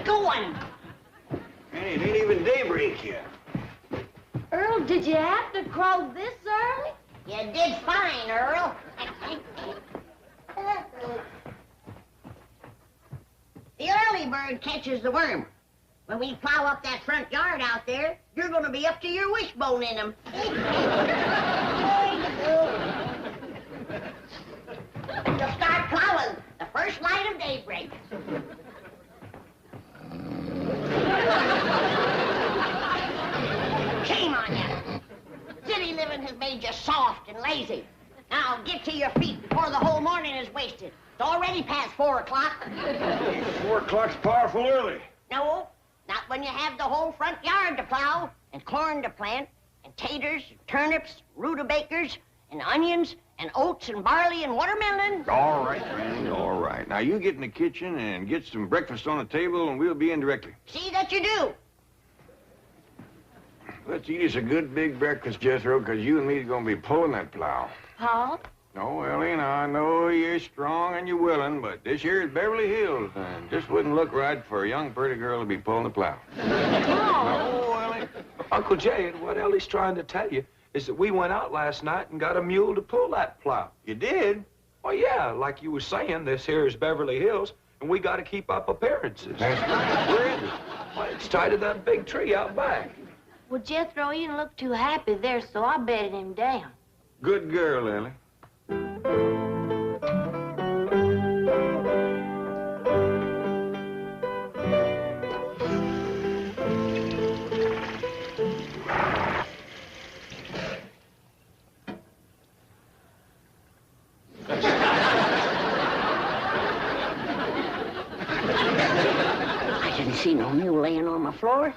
going. Man, it ain't even daybreak yet. Earl, did you have to crow this early? You did fine, Earl. The early bird catches the worm. When we plow up that front yard out there, you're going to be up to your wishbone in them. You'll start plowing the first light of daybreak. Shame on you. City living has made you soft and lazy. Now get to your feet before the whole morning is wasted. It's already past 4 o'clock. 4 o'clock's powerful early. No, not when you have the whole front yard to plow, and corn to plant, and taters, and turnips, rutabagas, and onions, and oats, and barley, and watermelon. All right, Granny, all right. Now, you get in the kitchen and get some breakfast on the table, and we'll be in directly. See that you do. Let's eat us a good big breakfast, Jethro, because you and me are going to be pulling that plow. Paul? No, Ellie, and I know you're strong and you're willing, but this here is Beverly Hills, and just wouldn't look right for a young, pretty girl to be pulling the plow. No, Ellie. Uncle Jay, what Ellie's trying to tell you is that we went out last night and got a mule to pull that plow. You did? Well, yeah, like you were saying, this here is Beverly Hills, and we got to keep up appearances. That's right. Where is it? Well, it's tied to that big tree out back. Well, Jethro, you didn't look too happy there, so I bedded him down. Good girl, Ellie. I didn't see no mule laying on the floor.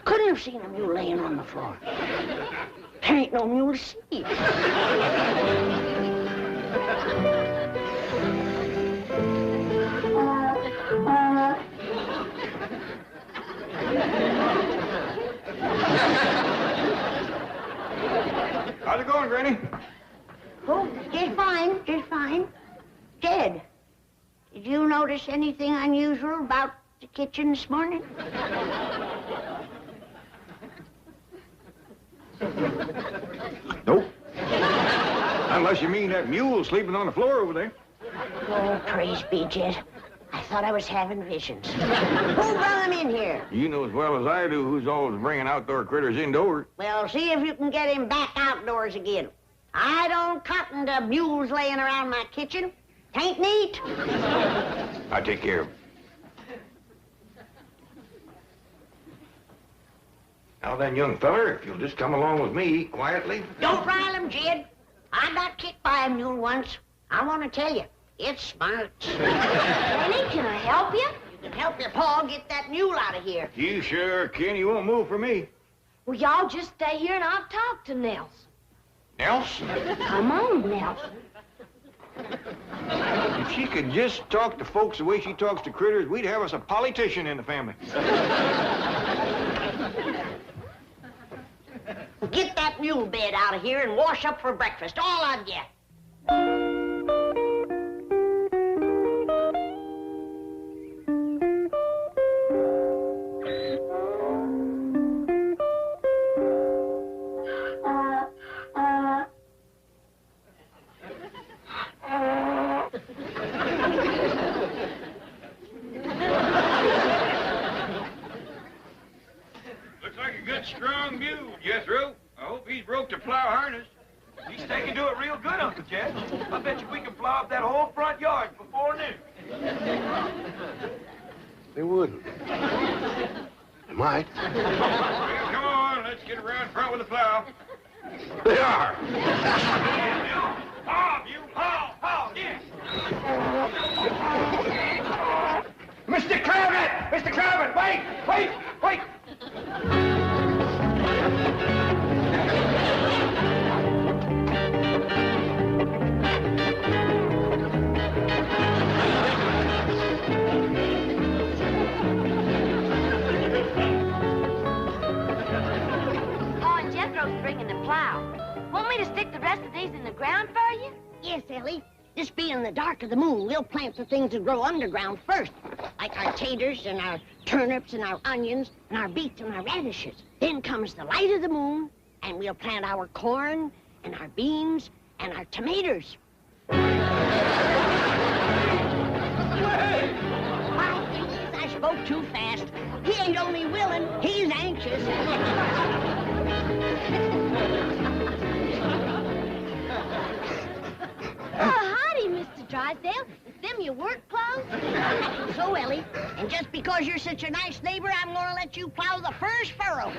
Couldn't have seen a mule laying on the floor. There ain't no mule to see. How's it going, Granny? Oh, just fine, just fine. Jed, did you notice anything unusual about the kitchen this morning? Nope. Unless you mean that mule sleeping on the floor over there. Oh, praise be, Jed. I thought I was having visions. Who brought him in here? You know as well as I do who's always bringing outdoor critters indoors. Well, see if you can get him back outdoors again. I don't cotton to mules laying around my kitchen. Tain't neat. I take care of him. Now then, young feller, if you'll just come along with me quietly. Don't rile him, Jed. I got kicked by a mule once. I want to tell you, it's smart. Lenny, can I help you? You can help your pa get that mule out of here. You sure can. You won't move for me. Well, y'all just stay here and I'll talk to Nelson. Nelson? Come on, Nelson. If she could just talk to folks the way she talks to critters, we'd have us a politician in the family. Get that mule bed out of here and wash up for breakfast, all of you. Looks like a good, strong mule, Jethro. I hope he's broke the plow harness. He's taking to it real good, Uncle Jed. I bet you we can plow up that whole front yard before noon. They wouldn't. They might. Well, come on, let's get around front with the plow. They are. Haul, you haul, haul, yes. Mr. Clampett! Mr. Clampett, wait, wait, wait. Bringing the plow. Want me to stick the rest of these in the ground for you? Yes, Ellie. This being the dark of the moon, we'll plant the things that grow underground first, like our taters and our turnips and our onions and our beets and our radishes. Then comes the light of the moon, and we'll plant our corn and our beans and our tomatoes. I spoke too fast. He ain't only willing, he's anxious. Oh, howdy, Mr. Drysdale. Is them your work clothes? So, Ellie, and just because you're such a nice neighbor, I'm gonna let you plow the first furrow.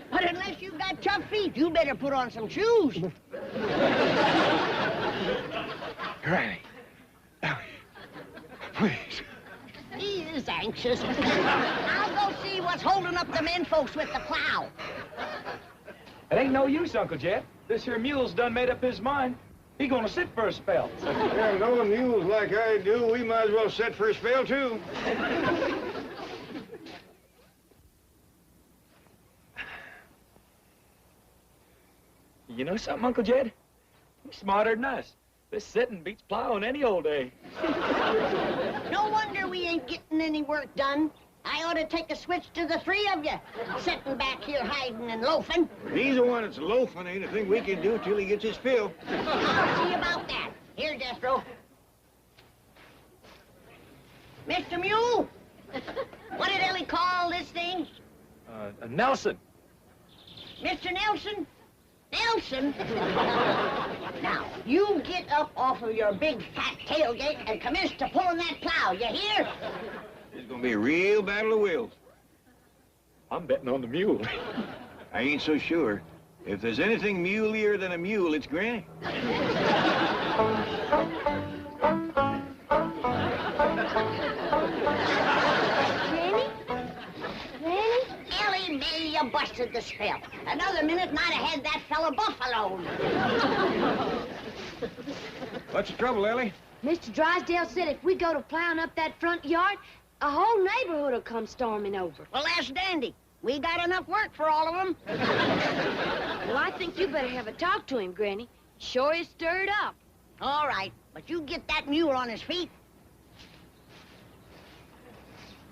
But unless you've got tough feet, you better put on some shoes. Granny. Ellie. Please. He is anxious. I'll go see what's holding up the men folks with the plow. It ain't no use, Uncle Jed. This here mule's done made up his mind. He gonna sit for a spell. Yeah, knowing mules like I do, we might as well set for a spell, too. You know something, Uncle Jed? He's smarter than us. This sitting beats plowing any old day. No wonder we ain't getting any work done. I ought to take a switch to the three of you, sitting back here hiding and loafing. He's the one that's loafing. Ain't a thing we can do till he gets his fill. I'll see about that. Here, Destro. Mr. Mule, what did Ellie call this thing? Nelson. Mr. Nelson? Nelson? Now, you get up off of your big fat tailgate and commence to pulling that plow, you hear? It's gonna be a real battle of wills. I'm betting on the mule. I ain't so sure. If there's anything muleier than a mule, it's Granny. Granny? Granny? Ellie Mae, you busted the spell. Another minute and I'd have had that fella buffaloed. What's the trouble, Ellie? Mr. Drysdale said if we go to plowing up that front yard, a whole neighborhood will come storming over. Well, that's dandy. We got enough work for all of them. Well, I think you better have a talk to him, Granny. Sure is stirred up. All right, but you get that mule on his feet.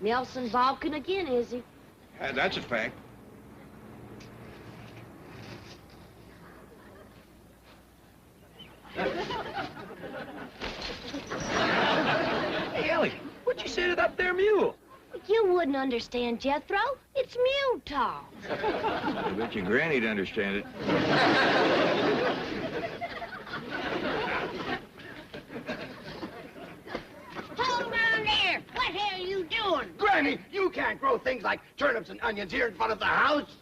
Nelson balking again, is he? That's a fact. Hey, Ellie, what'd you say to that there mule? You wouldn't understand, Jethro. It's mule talk. I bet your Granny'd understand it. Hold on there! What the hell are you doing? Granny, you can't grow things like turnips and onions here in front of the house.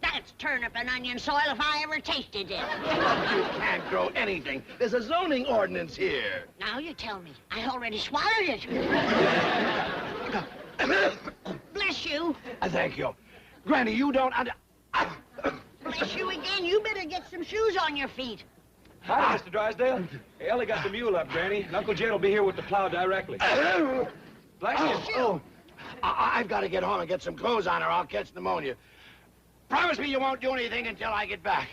That's turnip and onion soil if I ever tasted it. You can't grow anything. There's a zoning ordinance here. Now you tell me. I already swallowed it. Bless you. Thank you. Granny, you don't Bless you again. You better get some shoes on your feet. Hi, Mr. Drysdale. Hey, Ellie got the mule up, Granny, and Uncle Jed will be here with the plow directly. Bless you. Oh, I've got to get home and get some clothes on or I'll catch pneumonia. Promise me you won't do anything until I get back.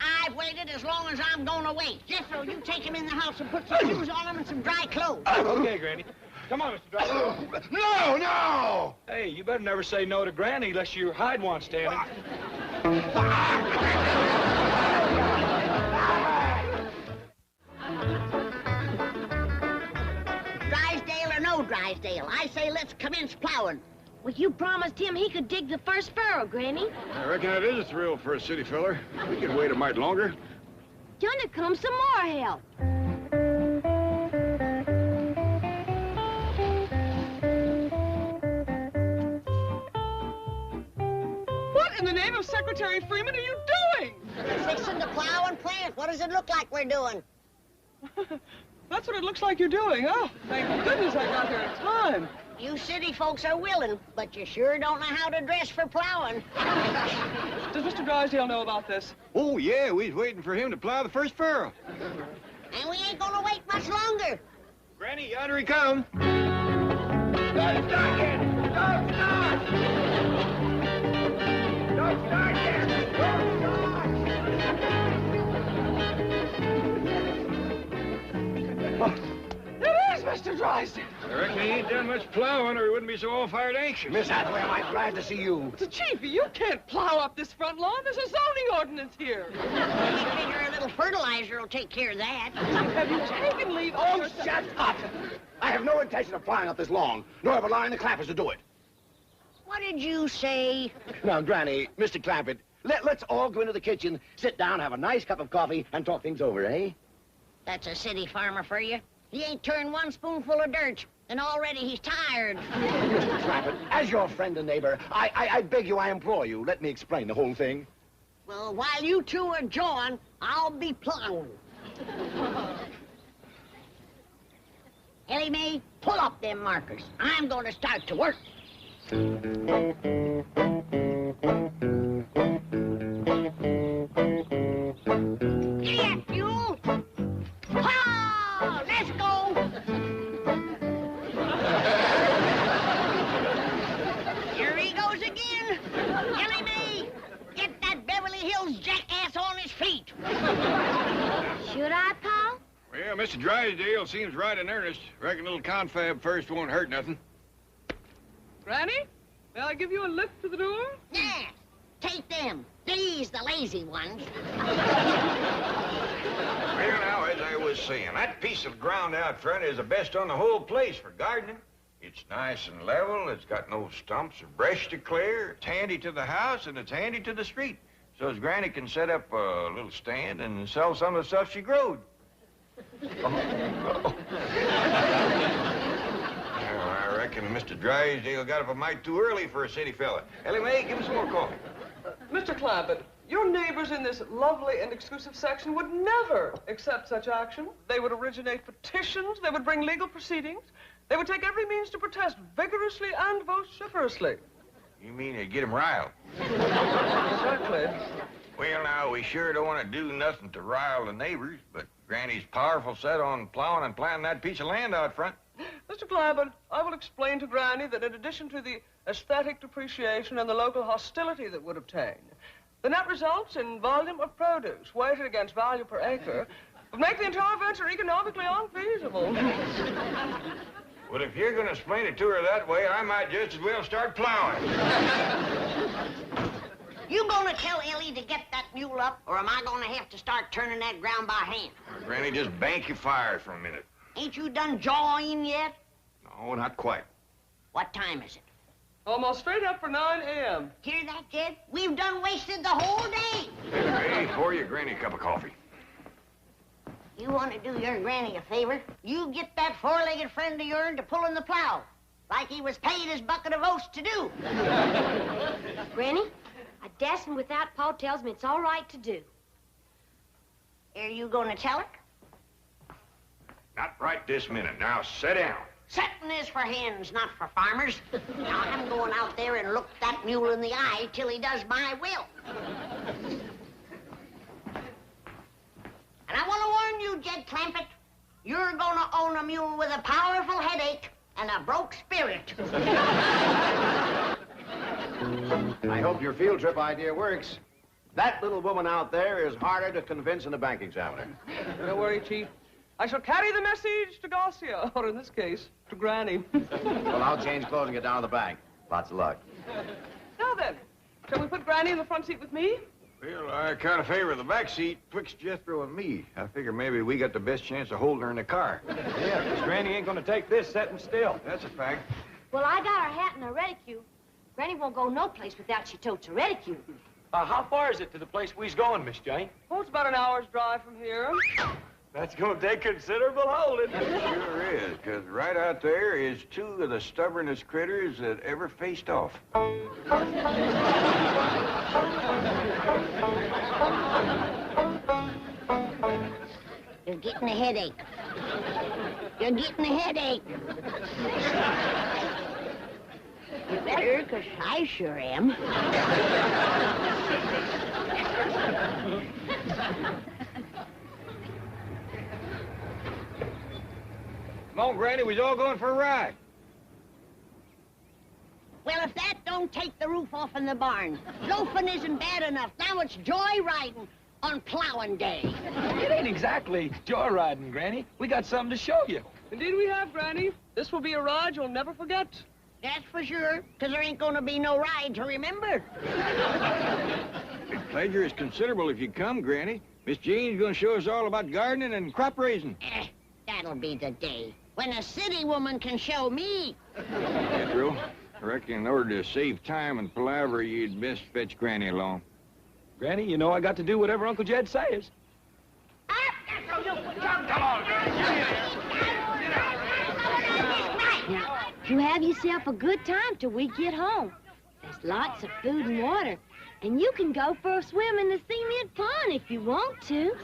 I've waited as long as I'm gonna wait. Jethro, you take him in the house and put some shoes on him and some dry clothes. Okay, Granny. Come on, Mr. Drysdale. No, no! Hey, you better never say no to Granny unless you hide one standing. Drysdale or no Drysdale, I say let's commence plowing. Well, you promised him he could dig the first furrow, Granny. I reckon it is a thrill for a city feller. We can wait a mite longer. Yonder comes some more help. What in the name of Secretary Freeman are you doing? Fixing to plow and plant. What does it look like we're doing? That's what it looks like you're doing. Oh, thank goodness I got here in time. You city folks are willing, but you sure don't know how to dress for plowing. Does Mr. Drysdale know about this? Oh, yeah, we was waiting for him to plow the first furrow. And we ain't gonna wait much longer. Granny, yonder he comes. Don't start it! Don't start! Don't start it! Don't start! It is Mr. Drysdale. I reckon he ain't done much plowing or he wouldn't be so all-fired anxious. Miss Hathaway, am I glad to see you? Chiefy, you can't plow up this front lawn. There's a zoning ordinance here. You figure a little fertilizer will take care of that. Have you taken leave of Oh, your... shut up! I have no intention of plowing up this lawn, nor of allowing the Clampetts to do it. What did you say? Now, Granny, Mr. Clampett, let's all go into the kitchen, sit down, have a nice cup of coffee, and talk things over, eh? That's a city farmer for you. He ain't turned one spoonful of dirt, and already he's tired. Mr. Clampett, as your friend and neighbor, I beg you, I implore you, let me explain the whole thing. Well, while you two are jawing, I'll be plowing. Ellie Mae, pull up them markers. I'm going to start to work. Giddy-up, Mule! Ha! Let's go! Here he goes again. Ellie Mae, get that Beverly Hills jackass on his feet. Should I, Paul? Well, Mr. Drysdale seems right in earnest. Reckon a little confab first won't hurt nothing. Granny, may I give you a lift to the door? Yeah, take them. These the lazy ones. Well, now, as I was saying, that piece of ground out front is the best on the whole place for gardening. It's nice and level, it's got no stumps or brush to clear, it's handy to the house, and it's handy to the street. So as Granny can set up a little stand and sell some of the stuff she growed. Well, I reckon Mr. Drysdale got up a mite too early for a city fella. Ellie Mae, give me some more coffee. Mr. Clampett, your neighbors in this lovely and exclusive section would never accept such action. They would originate petitions, they would bring legal proceedings, they would take every means to protest vigorously and vociferously. You mean to get him riled? Exactly. Well, now, we sure don't want to do nothing to rile the neighbors, but Granny's powerful set on plowing and planting that piece of land out front. Mr. Clampett, I will explain to Granny that in addition to the aesthetic depreciation and the local hostility that would obtain, the net results in volume of produce weighted against value per acre would make the entire venture economically unfeasible. Well, if you're going to explain it to her that way, I might just as well start plowing. You gonna tell Ellie to get that mule up, or am I gonna have to start turning that ground by hand? Granny, just bank your fire for a minute. Ain't you done jawing yet? No, not quite. What time is it? Almost straight up for 9 a.m. Hear that, kid? We've done wasted the whole day. Hey, pour your Granny a cup of coffee. You want to do your granny a favor? You get that four-legged friend of yours to pull in the plow, like he was paid his bucket of oats to do. Granny, a dashing without Paul tells me it's all right to do. Are you gonna tell her? Not right this minute. Now, sit down. Setting is for hens, not for farmers. Now, I'm going out there and look that mule in the eye till he does my will. And I want to warn you, Jed Clampett, you're gonna own a mule with a powerful headache and a broke spirit. I hope your field trip idea works. That little woman out there is harder to convince than a bank examiner. Don't worry, Chief. I shall carry the message to Garcia, or in this case, to Granny. Well, I'll change clothes and get down to the bank. Lots of luck. Now then, shall we put Granny in the front seat with me? Well, I kind of favor the back seat twixt Jethro and me. I figure maybe we got the best chance of holding her in the car. Yeah, because Granny ain't gonna take this sitting still. That's a fact. Well, I got her hat and a reticule. Granny won't go no place without she totes a reticule. How far is it to the place we's going, Miss Jane? Oh, it's about an hour's drive from here. That's gonna take considerable holding. It sure is, because right out there is two of the stubbornest critters that ever faced off. You're getting a headache. You're getting a headache. You better, because I sure am. Come on, Granny, we's all going for a ride. Well, if that don't take the roof off in the barn. Loafing isn't bad enough. Now it's joy riding. on plowing day. It ain't exactly joyriding, Granny. We got something to show you. Indeed we have, Granny. This will be a ride you'll never forget. That's for sure, because there ain't gonna be no ride to remember. The pleasure is considerable if you come, Granny. Miss Jean's gonna show us all about gardening and crop raising. That'll be the day when a city woman can show me. Pedro, I reckon in order to save time and palaver, you'd best fetch Granny along. Granny, you know I got to do whatever Uncle Jed says. Now, you have yourself a good time till we get home. There's lots of food and water, and you can go for a swim in the cement pond if you want to.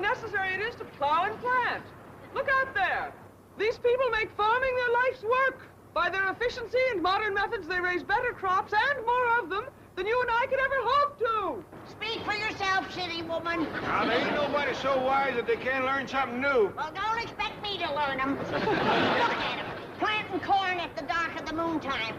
Necessary it is to plow and plant. Look out there. These people make farming their life's work. By their efficiency and modern methods, they raise better crops and more of them than you and I could ever hope to. Speak for yourself, city woman. Now, there ain't nobody so wise that they can't learn something new. Well, don't expect me to learn them. Look at them, planting corn at the dark of the moontime.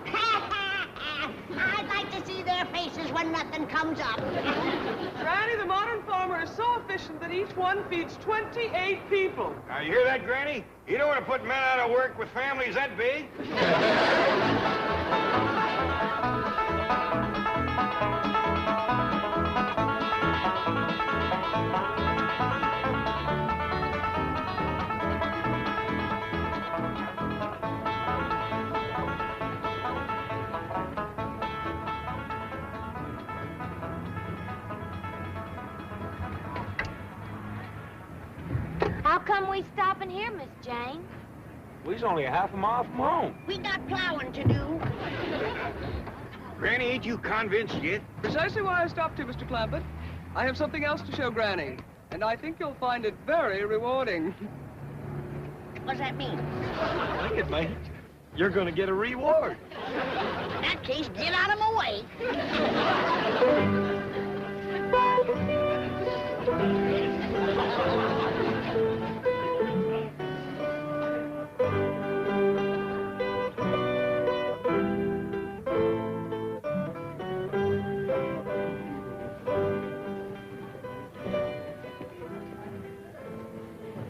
I'd like to see their faces when nothing comes up. Granny, the modern farmer is so efficient that each one feeds 28 people. Now, you hear that, Granny? You don't want to put men out of work with families that big. How come we stopping here, Miss Jane? We's only a half a mile from home. We got plowing to do. Granny, ain't you convinced yet? Precisely why I stopped you, Mr. Clampett. I have something else to show Granny, and I think you'll find it very rewarding. What's that mean? I think it means you're gonna get a reward. In that case, get out of my way.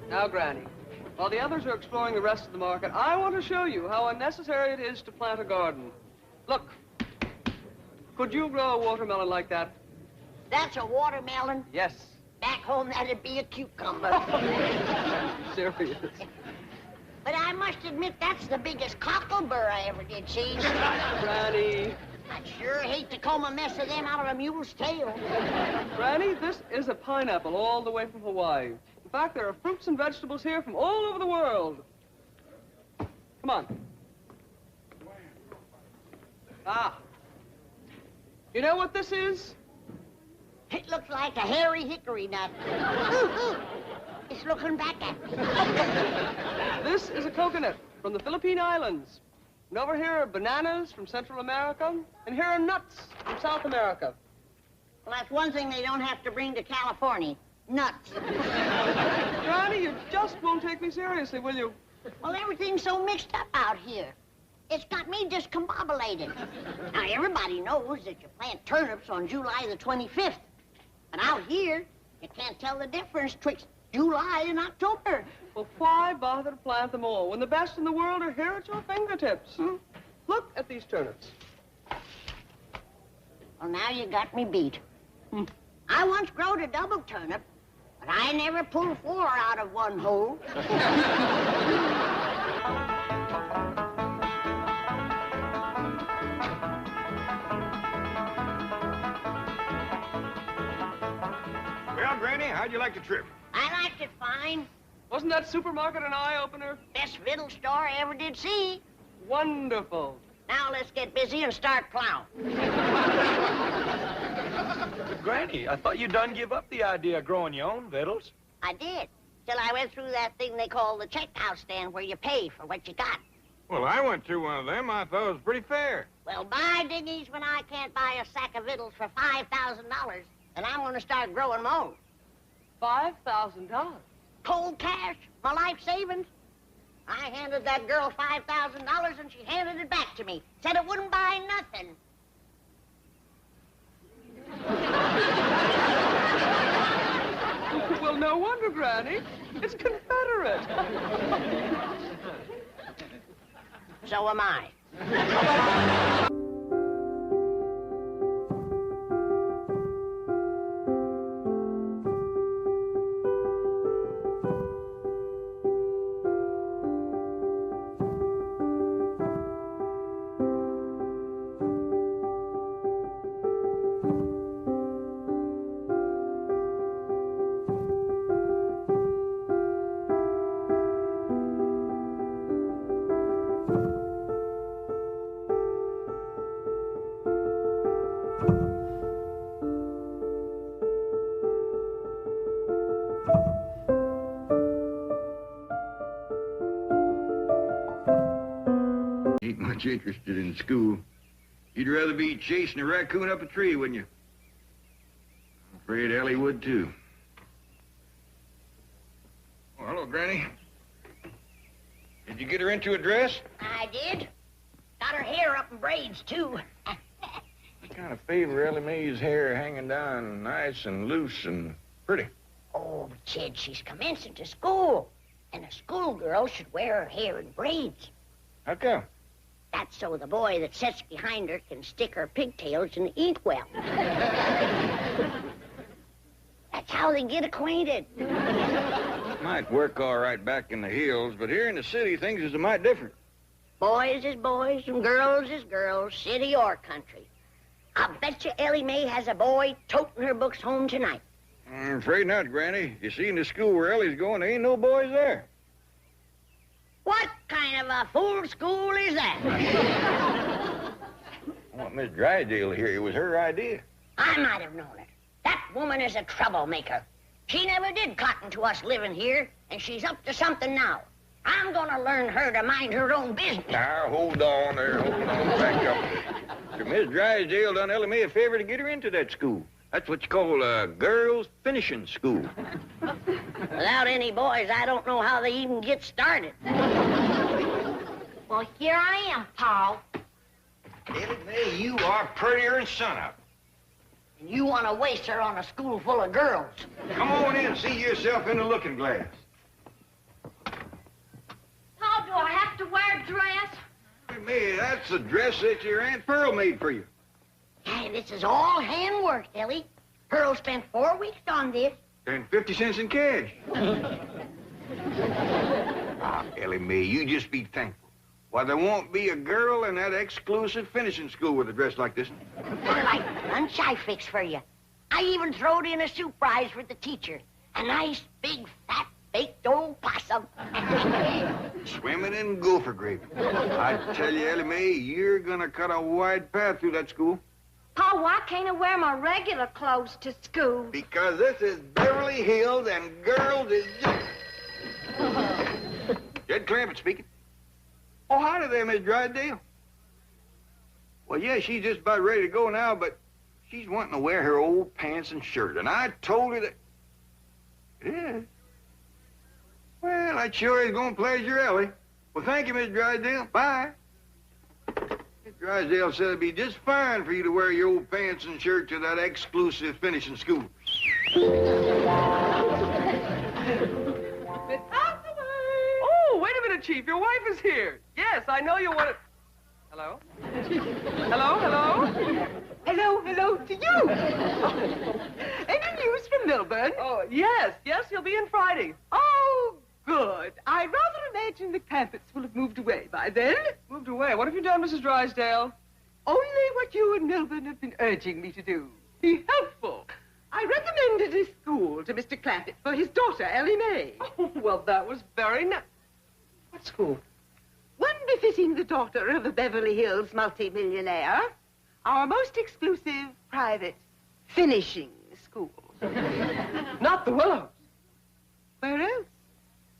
Now, Granny, while the others are exploring the rest of the market, I want to show you how unnecessary it is to plant a garden. Look, could you grow a watermelon like that? That's a watermelon. Yes. Back home, that'd be a cucumber. Serious. But I must admit, that's the biggest cocklebur I ever did see. Granny. I'd sure hate to comb a mess of them out of a mule's tail. Granny, this is a pineapple all the way from Hawaii. In fact, there are fruits and vegetables here from all over the world. Come on. Ah. You know what this is? It looks like a hairy hickory nut. It's looking back at me. This is a coconut from the Philippine Islands. And over here are bananas from Central America. And here are nuts from South America. Well, that's one thing they don't have to bring to California. Nuts. Granny, you just won't take me seriously, will you? Well, everything's so mixed up out here. It's got me discombobulated. Now, everybody knows that you plant turnips on July the 25th. But out here, you can't tell the difference twixt July and October. Well, why bother to plant them all when the best in the world are here at your fingertips? Look at these turnips. Well, now you got me beat. I once growed a double turnip, but I never pulled 4 out of one hole. Well, Granny, how'd you like the trip? I liked it fine. Wasn't that supermarket an eye-opener? Best fiddle store I ever did see. Wonderful. Now let's get busy and start plowing. But Granny, I thought you done give up the idea of growing your own victuals. I did, till I went through that thing they call the checkout stand where you pay for what you got. Well, I went through one of them. I thought it was pretty fair. Well, by dingies, when I can't buy a sack of victuals for $5,000, then I'm going to start growing my own. $5,000? Cold cash, my life savings. I handed that girl $5,000 and she handed it back to me. Said it wouldn't buy nothing. Well, no wonder, Granny. It's Confederate. So am I. Ain't much interested in school. You'd rather be chasing a raccoon up a tree, wouldn't you? I'm afraid Ellie would, too. Oh, hello, Granny. Did you get her into a dress? I did. Got her hair up in braids, too. I kind of favor Ellie Mae's hair hanging down nice and loose and pretty. Oh, but Sid, she's commencing to school. And a schoolgirl should wear her hair in braids. How come? That's so the boy that sits behind her can stick her pigtails in the inkwell. That's how they get acquainted. Might work all right back in the hills, but here in the city, things is a mite different. Boys is boys and girls is girls, city or country. I'll bet you Ellie Mae has a boy toting her books home tonight. I'm afraid not, Granny. You see, in the school where Ellie's going, there ain't no boys there. What kind of a fool school is that? I want Miss Drysdale here. It was her idea. I might have known it. That woman is a troublemaker. She never did cotton to us living here, and she's up to something now. I'm gonna learn her to mind her own business. Now, hold on there. Hold on. Back up. So Miss Drysdale done Ellie Mae a favor to get her into that school. That's what you call a girls' finishing school. Without any boys, I don't know how they even get started. Well, here I am, Paul. Ellie Mae, you are prettier than sunup. And you want to waste her on a school full of girls. Come on in and see yourself in the looking glass. Paul, do I have to wear a dress? Ellie Mae, that's the dress that your Aunt Pearl made for you. Hey, this is all handwork, Ellie. Pearl spent 4 weeks on this. And 50 cents in cash. Ellie Mae, you just be thankful. Why, there won't be a girl in that exclusive finishing school with a dress like this. Like lunch I fixed for you. I even throwed in a soup prize for the teacher. A nice, big, fat, baked old possum. Swimming in gopher gravy. I tell you, Ellie Mae, you're gonna cut a wide path through that school. Paul, why can't I wear my regular clothes to school? Because this is Beverly Hills and girls is just... Jed Clampett speaking. Oh, howdy there, Miss Drysdale. Well, yeah, she's just about ready to go now, but she's wanting to wear her old pants and shirt, and I told her that... Yeah. Well, that sure is going to pleasure Ellie. Well, thank you, Miss Drysdale. Bye. Miss Drysdale said it'd be just fine for you to wear your old pants and shirt to that exclusive finishing school. Oh, wait a minute, Chief. Your wife is here. Yes, I know you want to... Hello? Hello, hello? Hello, hello to you. Any news from Milburn? Oh, yes, he'll be in Friday. Oh, good. I rather imagine the Clampetts will have moved away by then. Moved away. What have you done, Mrs. Drysdale? Only what you and Milburn have been urging me to do. Be helpful. I recommended a school to Mr. Clampett for his daughter, Ellie Mae. Oh, well, that was very nice. What school? One befitting the daughter of a Beverly Hills multimillionaire. Our most exclusive private finishing school. Not the Willows. Where else?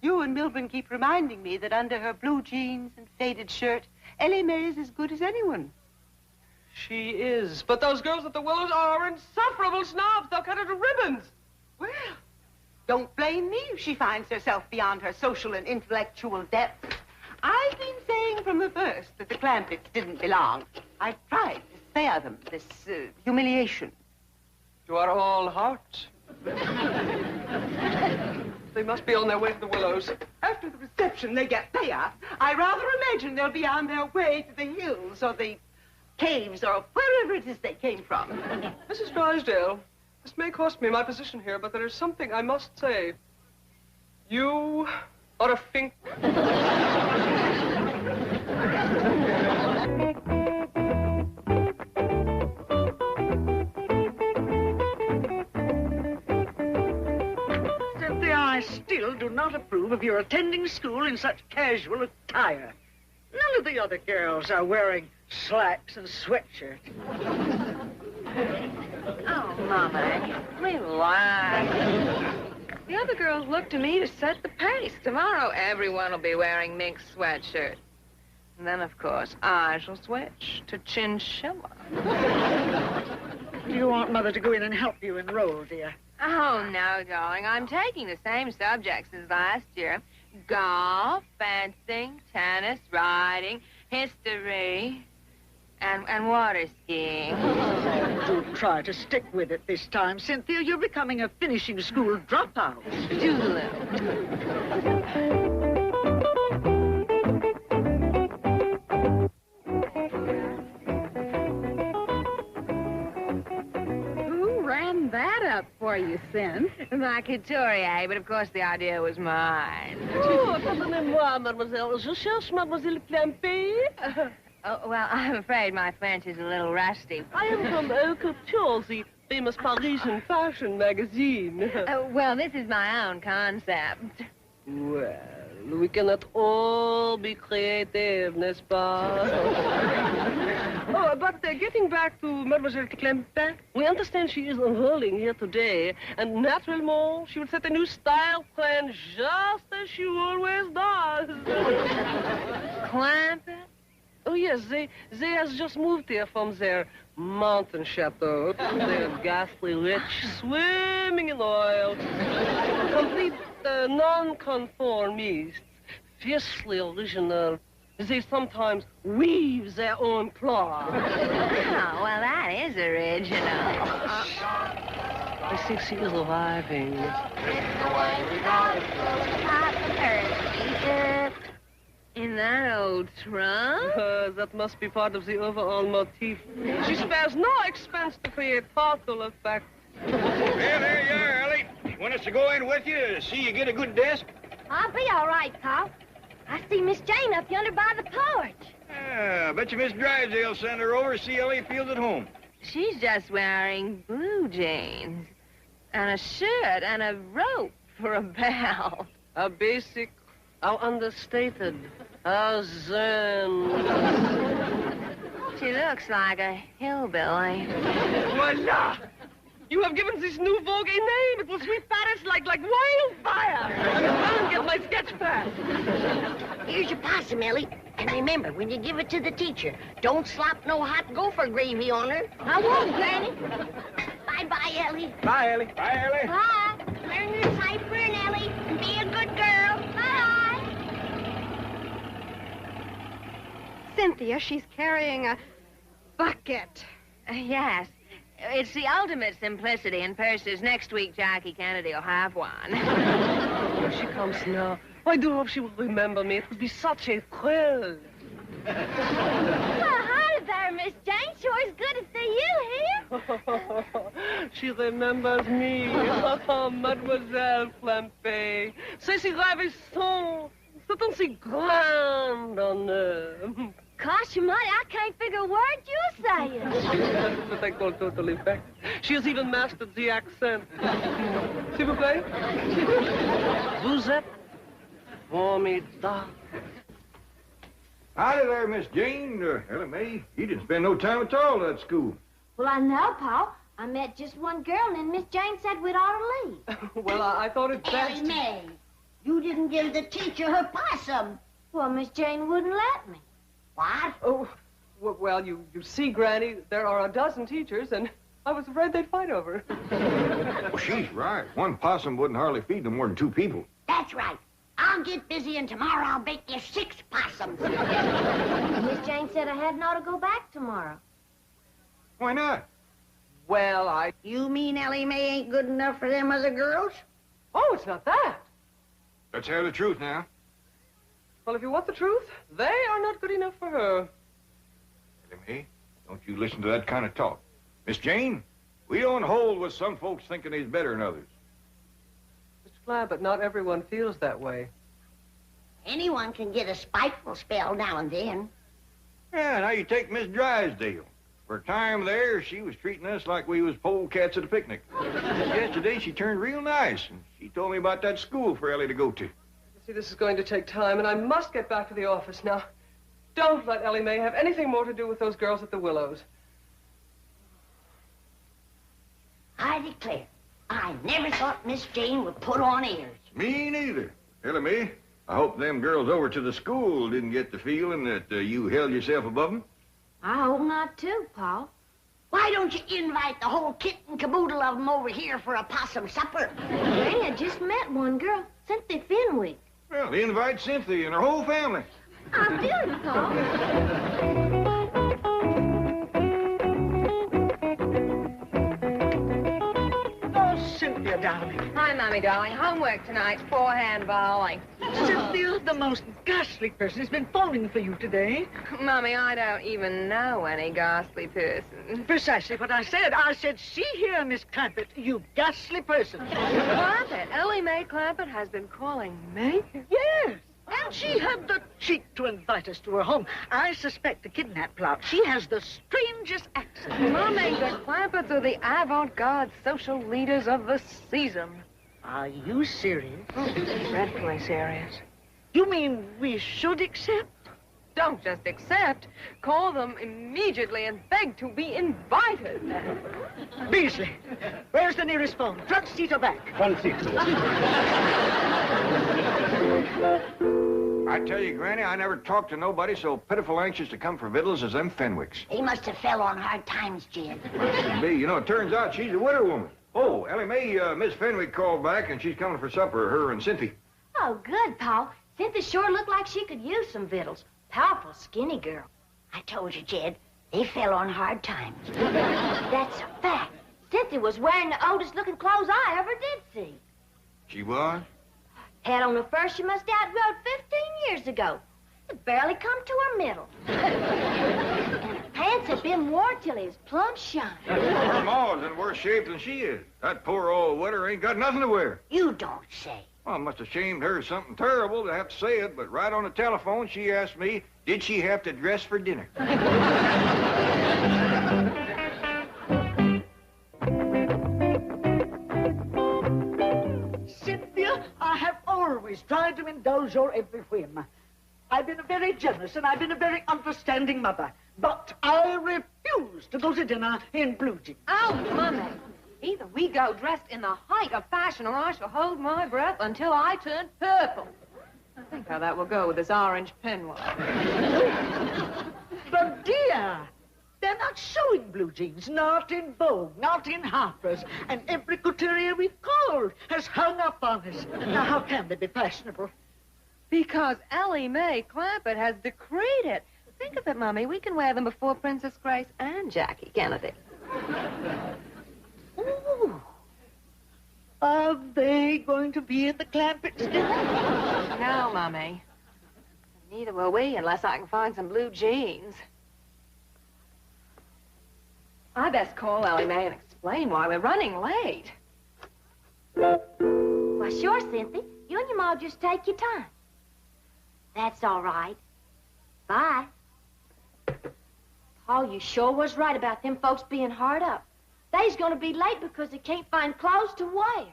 You and Milburn keep reminding me that under her blue jeans and faded shirt, Ellie Mae is as good as anyone. She is. But those girls at the Willows are insufferable snobs. They'll cut her to ribbons. Well, don't blame me if she finds herself beyond her social and intellectual depth. I've been saying from the first that the Clampetts didn't belong. I've tried to spare them this humiliation. You are all heart. They must be on their way to the Willows. After the reception they get there, I rather imagine they'll be on their way to the hills or the caves or wherever it is they came from. Mrs. Drysdale, this may cost me my position here, but there is something I must say. You are a fink. I still do not approve of your attending school in such casual attire. None of the other girls are wearing slacks and sweatshirts. Oh, Mama, relax. The other girls look to me to set the pace. Tomorrow, everyone will be wearing mink sweatshirts. And then, of course, I shall switch to chinchilla. Do you want Mother to go in and help you enroll, dear? Oh, no, darling. I'm taking the same subjects as last year. Golf, fencing, tennis, riding, history, and water skiing. Do try to stick with it this time, Cynthia. You're becoming a finishing school dropout. That up for you, Sin. My couturier, but of course the idea was mine. Oh, pardonnez-moi, mademoiselle. Je cherche mademoiselle Clampetts. Oh, well, I'm afraid my French is a little rusty. I am from Couture, the famous Parisian fashion magazine. Well, this is my own concept. Well, we cannot all be creative, n'est-ce pas? Oh, but getting back to Mademoiselle Clampetts, we understand she is enrolling here today, and naturally, she will set a new style plan just as she always does. Clampetts? Oh, yes, they has just moved here from their mountain chateau. They're ghastly rich, swimming in oil. Complete non-conformists, fiercely original. They sometimes weave their own cloth. Oh, well, that is original. I think she is arriving. In that old trunk? That must be part of the overall motif. She spares no expense to create total effect. Well, there you are, Ellie. You want us to go in with you to see you get a good desk? I'll be all right, Pop. I see Miss Jane up yonder by the porch. I bet you Miss Drysdale sent her over to see Ellie feels at home. She's just wearing blue jeans and a shirt and a rope for a belt. How basic, how understated, how zen. She looks like a hillbilly. Voila! You have given this new vogue a name. It will sweep Paris like wildfire. I'll get my sketch pad. Here's your possum, Ellie. And remember, when you give it to the teacher, don't slop no hot gopher gravy on her. I won't, Granny. Bye-bye, Ellie. Bye, Ellie. Bye, Ellie. Bye. Learn your cipher, and Ellie, and be a good girl. Bye. Cynthia, she's carrying a bucket. Yes. It's the ultimate simplicity in purses. Next week, Jackie Kennedy will have one. Here she comes now. I do hope she will remember me. It would be such a thrill. Well, hi there, Miss Jane. Sure is good to see you here. She remembers me. Oh, Mademoiselle Clampetts. C'est si ravissant. C'est aussi grand honneur. Gosh, Almighty, I can't figure a word you're saying. But I call total effect. She has even mastered the accent. S'il vous plaît? Vous êtes formidable. Howdy there, Miss Jane. Ellie Mae, you didn't spend no time at all at school. Well, I know, Pa. I met just one girl, and then Miss Jane said we'd ought to leave. Well, I thought it best. Ellie Mae, You didn't give the teacher her possum. Well, Miss Jane wouldn't let me. What? Oh, well, you see, Granny, there are a dozen teachers, and I was afraid they'd fight over it. Well, she's right. One possum wouldn't hardly feed no more than 2 people. That's right. I'll get busy, and tomorrow I'll bake you 6 possums. Miss Jane said I hadn't ought to go back tomorrow. Why not? Well, You mean Ellie Mae ain't good enough for them other girls? Oh, it's not that. Let's have the truth now. Well, if you want the truth, they are not good enough for her. Ellie Mae, don't you listen to that kind of talk. Miss Jane, we don't hold with some folks thinking he's better than others. Mr. Clampett, not everyone feels that way. Anyone can get a spiteful spell now and then. Yeah, now you take Miss Drysdale. For a time there, she was treating us like we was polecats at a picnic. Yesterday, she turned real nice, and she told me about that school for Ellie to go to. You see, this is going to take time, and I must get back to the office now. Don't let Ellie Mae have anything more to do with those girls at the Willows. I declare, I never thought Miss Jane would put on airs. Me neither. Ellie Mae, I hope them girls over to the school didn't get the feeling that you held yourself above them. I hope not, too, Paul. Why don't you invite the whole kit and caboodle of them over here for a possum supper? Granny, I just met one girl, Cynthia Fenwick. Well, invite Cynthia and her whole family. I did, Paul. Cynthia, darling. Hi, Mommy, darling. Homework tonight, forehand volley. Cynthia, the most ghastly person has been phoning for you today. Mommy, I don't even know any ghastly person. Precisely what I said. I said, see here, Miss Clampett, you ghastly person. Clampett? Ellie Mae Clampett has been calling me? Yes. And she had the cheek to invite us to her home. I suspect the kidnap plot. She has the strangest accent. Mommy, the Clampetts are the avant-garde social leaders of the season. Are you serious? Dreadfully serious. You mean we should accept? Don't just accept. Call them immediately and beg to be invited. Beasley, where's the nearest phone? Front seat or back? Front seat. I tell you, Granny, I never talked to nobody so pitiful anxious to come for victuals as them Fenwicks. They must have fell on hard times, Jed. You know, it turns out she's a widow woman. Oh, Ellie Mae, Miss Fenwick called back, and she's coming for supper, her and Cynthia. Oh, good, Paul. Cynthia sure looked like she could use some victuals. Powerful skinny girl. I told you, Jed, they fell on hard times. That's a fact. Cynthia was wearing the oldest-looking clothes I ever did see. She was? Had on the first she must have outgrown 15 years ago. It barely come to her middle. And her pants had been worn till he was plumb shine. Her ma's in worse shape than she is. That poor old widder ain't got nothing to wear. You don't say. Well, it must have shamed her something terrible to have to say it, but right on the telephone, she asked me, did she have to dress for dinner? Cynthia, I have always tried to indulge your every whim. I've been a very generous and I've been a very understanding mother, but I refuse to go to dinner in blue jeans. Oh, Mommy. Either we go dressed in the height of fashion or I shall hold my breath until I turn purple. I think how that will go with this orange peignoir. But, dear, they're not showing blue jeans, not in Vogue, not in Harper's, and every couturier we've called has hung up on us. Now, how can they be fashionable? Because Ellie Mae Clampett has decreed it. Think of it, Mommy. We can wear them before Princess Grace and Jackie Kennedy. Ooh. Are they going to be at the Clampetts dinner? No, Mommy. Neither will we unless I can find some blue jeans. I best call Ellie Mae and explain why we're running late. Why, sure, Cynthia. You and your ma just take your time. That's all right. Bye. Paul, you sure was right about them folks being hard up. They's gonna be late because they can't find clothes to wear.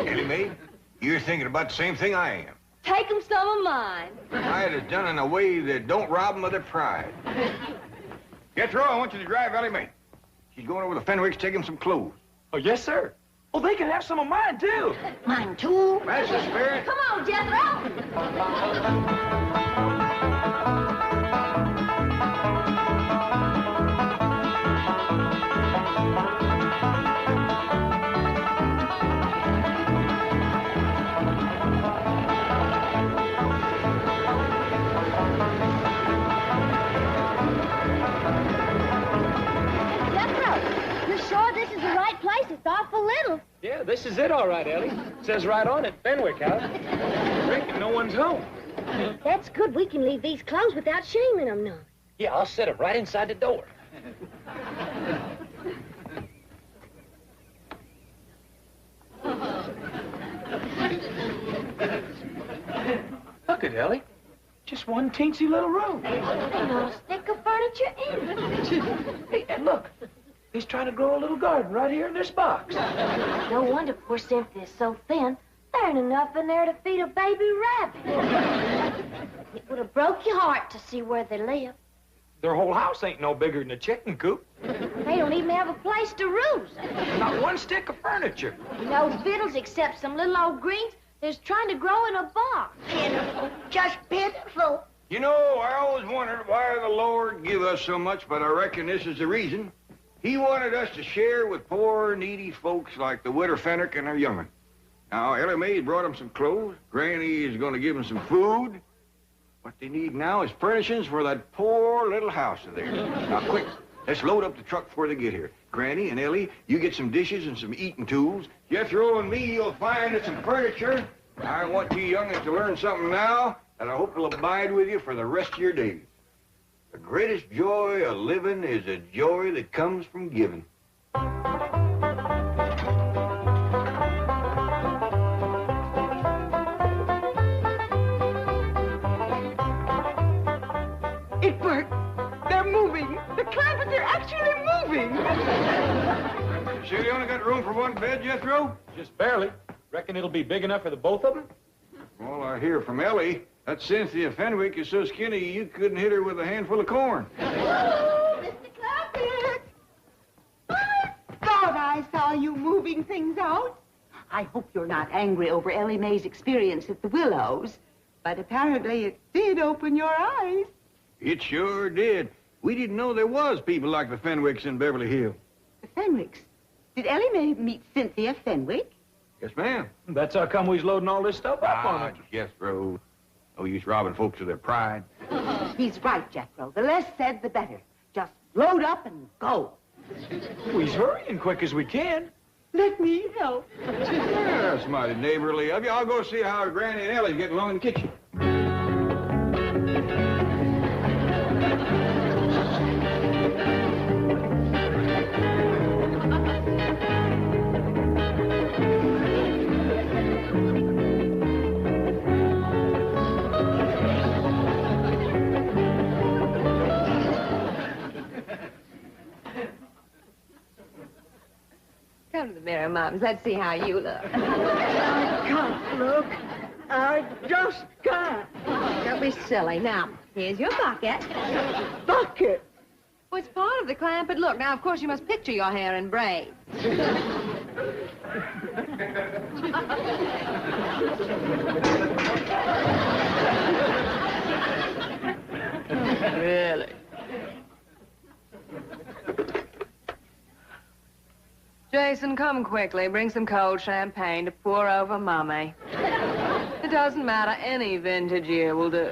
Ellie Mae, you're thinking about the same thing I am. Take 'em some of mine. I'd have done it in a way that don't rob them of their pride. Jethro, I want you to drive Ellie Mae. She's going over to Fenwick's to take him some clothes. Oh, yes, sir. Oh, they can have some of mine, too. Mine, too. That's the spirit. Come on, Jethro. It's awful little. Yeah, this is it, all right, Ellie. Says right on it, Fenwick House. Reckon no one's home. That's good. We can leave these clothes without shaming them none. Yeah, I'll set them right inside the door. Look at Ellie. Just one teensy little room. Ain't not a stick of furniture in it. Hey, and look. He's trying to grow a little garden right here in this box. No wonder poor Cynthia's so thin. There ain't enough in there to feed a baby rabbit. It would have broke your heart to see where they live. Their whole house ain't no bigger than a chicken coop. They don't even have a place to roost. Not one stick of furniture. No victuals except some little old greens that's trying to grow in a box. Pitiful. Just pitiful. You know, I always wondered why the Lord give us so much, but I reckon this is the reason. He wanted us to share with poor, needy folks like the widow Fenwick and her young'un. Now, Ellie Mae's brought them some clothes. Granny is going to give them some food. What they need now is furnishings for that poor little house of theirs. Now, quick, let's load up the truck before they get here. Granny and Ellie, you get some dishes and some eating tools. Jethro and me, you'll find some furniture. I want you young'uns to learn something now that I hope will abide with you for the rest of your days. The greatest joy of living is a joy that comes from giving. It worked. They're moving. The Clampetts are actually moving. Sure you only got room for one bed, Jethro? Just barely. Reckon it'll be big enough for the both of them? Well, I hear from Ellie. That Cynthia Fenwick is so skinny you couldn't hit her with a handful of corn. Oh, Mr. Clampett! I thought I saw you moving things out. I hope you're not angry over Ellie Mae's experience at the Willows, but apparently it did open your eyes. It sure did. We didn't know there was people like the Fenwicks in Beverly Hills. The Fenwicks? Did Ellie Mae meet Cynthia Fenwick? Yes, ma'am. That's how come we's loading all this stuff up on it. Jethro. No use robbing folks of their pride. He's right, Jethro. The less said, the better. Just load up and go. We's hurrying quick as we can. Let me help. Yeah, that's mighty neighborly of you. I'll go see how Granny and Ellie's getting along in the kitchen. Come to the mirror, Mums. Let's see how you look. I can't look. I just can't. Don't be silly. Now, here's your bucket. Bucket. Well, it's part of the Clampett look. Now, of course, you must picture your hair in braids. Really? Jason, come quickly. Bring some cold champagne to pour over Mummy. It doesn't matter. Any vintage year will do.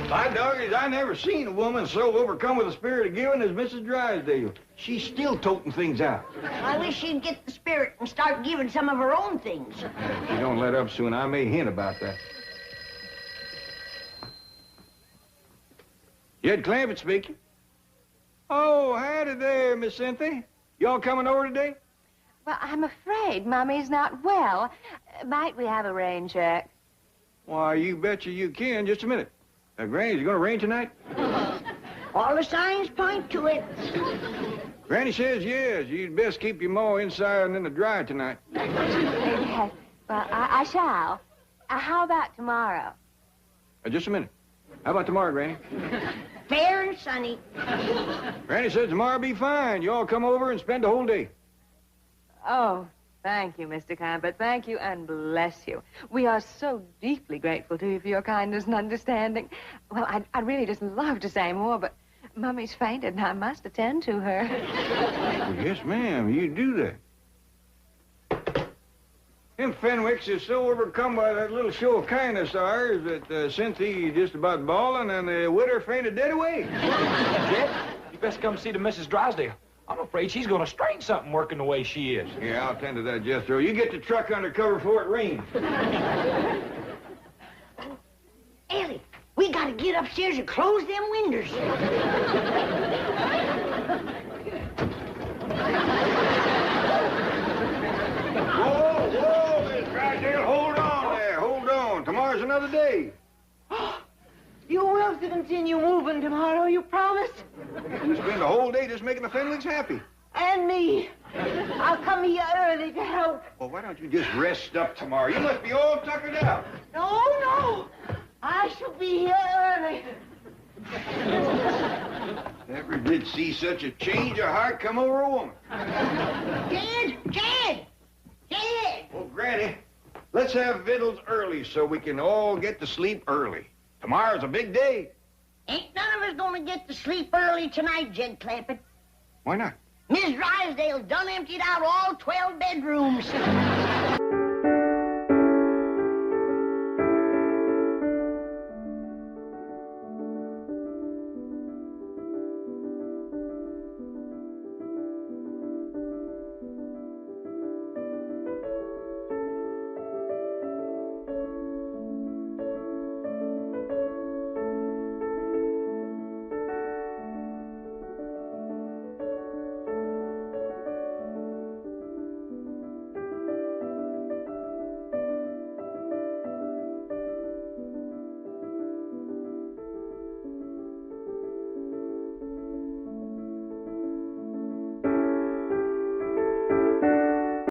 By doggies, I never seen a woman so overcome with the spirit of giving as Mrs. Drysdale. She's still toting things out. I wish she'd get the spirit and start giving some of her own things. If you don't let up soon, I may hint about that. Jed Clampett speaking. Oh, howdy there, Miss Cynthia. Y'all coming over today? Well, I'm afraid Mummy's not well. Might we have a rain check? Why, you betcha you can. Just a minute. Granny's going to rain tonight? All the signs point to it. Granny says yes. You'd best keep your mower inside and in the dry tonight. Yes, well, I shall. How about tomorrow? Just a minute. How about tomorrow, Granny? Fair and sunny. Granny says tomorrow'll be fine. You all come over and spend the whole day. Oh, thank you, Mr. Clampett. Thank you and bless you. We are so deeply grateful to you for your kindness and understanding. Well, I'd really just love to say more, but Mummy's fainted and I must attend to her. Well, yes, ma'am. You do that. Them Fenwicks is so overcome by that little show of kindness of ours that Cynthia just about bawling and the widow fainted dead away. Jet, you best come see the Mrs. Drysdale. I'm afraid she's going to strain something working the way she is. Yeah, I'll tend to that, Jethro. You get the truck under cover before it rains. Ellie, we gotta get upstairs and close them windows. Whoa, Miss Drysdale, hold on there. Hold on. Tomorrow's another day. You will to continue moving tomorrow, you promise? You spend the whole day just making the Fenwicks happy. And me. I'll come here early to help. Well, why don't you just rest up tomorrow? You must be all tuckered out. No. I shall be here early. Never did see such a change of heart come over a woman. Jed! Well, Granny, let's have victuals early so we can all get to sleep early. Tomorrow's a big day. Ain't none of us gonna get to sleep early tonight, Jed Clampett. Why not? Miss Drysdale done emptied out all 12 bedrooms.